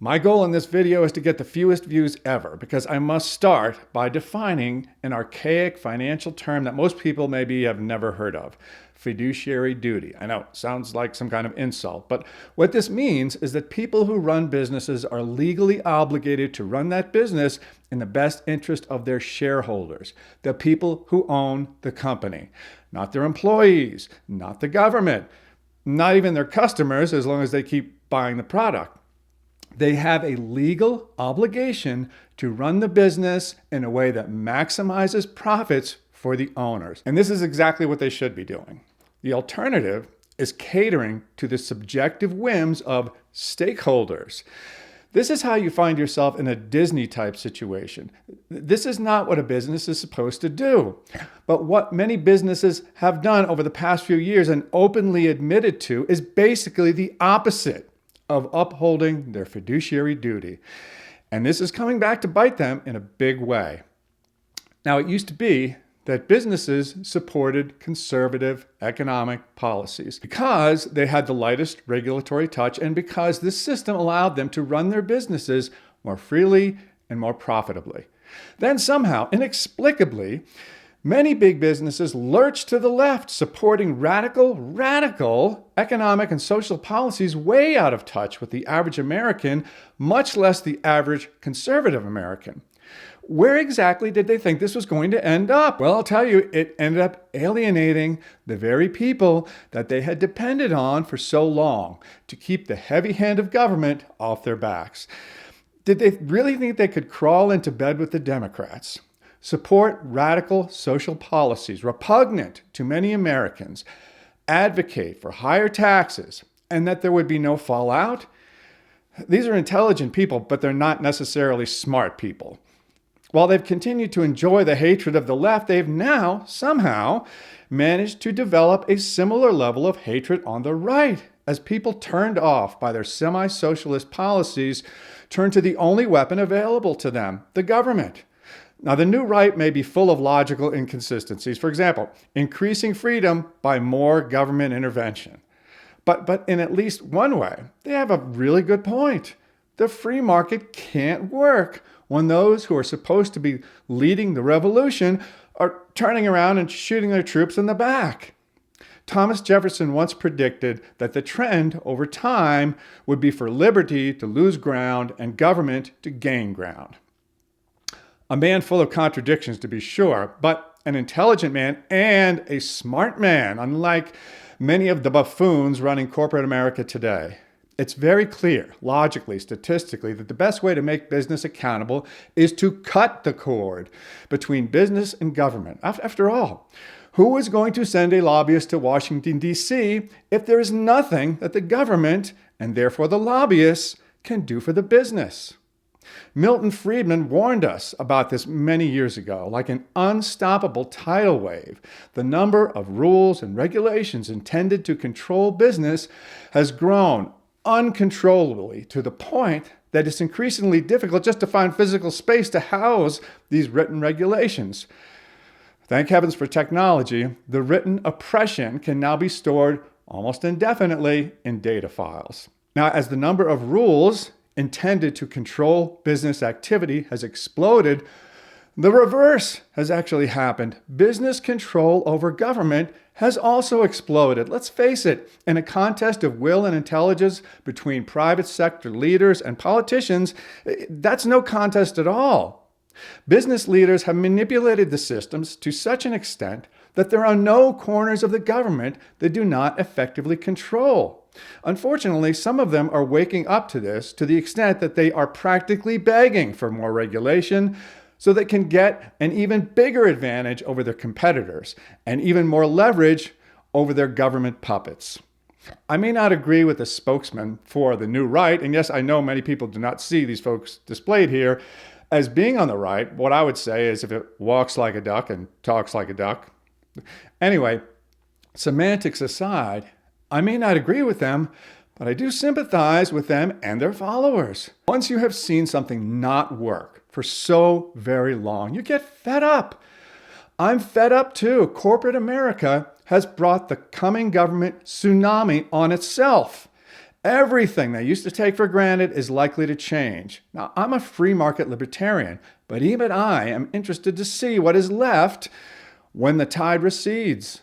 My goal in this video is to get the fewest views ever because I must start by defining an archaic financial term that most people maybe have never heard of: fiduciary duty. I know it sounds like some kind of insult, but what this means is that people who run businesses are legally obligated to run that business in the best interest of their shareholders, the people who own the company, not their employees, not the government, not even their customers as long as they keep buying the product. They have a legal obligation to run the business in a way that maximizes profits for the owners. And this is exactly what they should be doing. The alternative is catering to the subjective whims of stakeholders. This is how you find yourself in a Disney-type situation. This is not what a business is supposed to do. But what many businesses have done over the past few years and openly admitted to is basically the opposite of upholding their fiduciary duty. And this is coming back to bite them in a big way. Now, it used to be that businesses supported conservative economic policies because they had the lightest regulatory touch and because this system allowed them to run their businesses more freely and more profitably. Then somehow, inexplicably, many big businesses lurched to the left, supporting radical economic and social policies way out of touch with the average American, much less the average conservative American. Where exactly did they think this was going to end up? Well, I'll tell you, it ended up alienating the very people that they had depended on for so long to keep the heavy hand of government off their backs. Did they really think they could crawl into bed with the Democrats, support radical social policies repugnant to many Americans, advocate for higher taxes, and that there would be no fallout? These are intelligent people, but they're not necessarily smart people. While they've continued to enjoy the hatred of the left, they've now somehow managed to develop a similar level of hatred on the right, as people turned off by their semi-socialist policies turn to the only weapon available to them, the government. Now, the new right may be full of logical inconsistencies. For example, increasing freedom by more government intervention. But in at least one way, they have a really good point. The free market can't work when those who are supposed to be leading the revolution are turning around and shooting their troops in the back. Thomas Jefferson once predicted that the trend over time would be for liberty to lose ground and government to gain ground. A man full of contradictions, to be sure, but an intelligent man and a smart man, unlike many of the buffoons running corporate America today. It's very clear, logically, statistically, that the best way to make business accountable is to cut the cord between business and government. After all, who is going to send a lobbyist to Washington, D.C. if there is nothing that the government, and therefore the lobbyists, can do for the business? Milton Friedman warned us about this many years ago. Like an unstoppable tidal wave, the number of rules and regulations intended to control business has grown uncontrollably to the point that it's increasingly difficult just to find physical space to house these written regulations. Thank heavens for technology, the written oppression can now be stored almost indefinitely in data files. Now, as the number of rules intended to control business activity has exploded, the reverse has actually happened. Business control over government has also exploded. Let's face it, in a contest of will and intelligence between private sector leaders and politicians, that's no contest at all. Business leaders have manipulated the systems to such an extent that there are no corners of the government they do not effectively control. Unfortunately, some of them are waking up to this to the extent that they are practically begging for more regulation so they can get an even bigger advantage over their competitors and even more leverage over their government puppets. I may not agree with the spokesman for the new right, and yes, I know many people do not see these folks displayed here as being on the right. What I would say is if it walks like a duck and talks like a duck. Anyway, semantics aside, I may not agree with them, but I do sympathize with them and their followers. Once you have seen something not work for so very long, you get fed up. I'm fed up too. Corporate America has brought the coming government tsunami on itself. Everything they used to take for granted is likely to change. Now, I'm a free market libertarian, but even I am interested to see what is left when the tide recedes.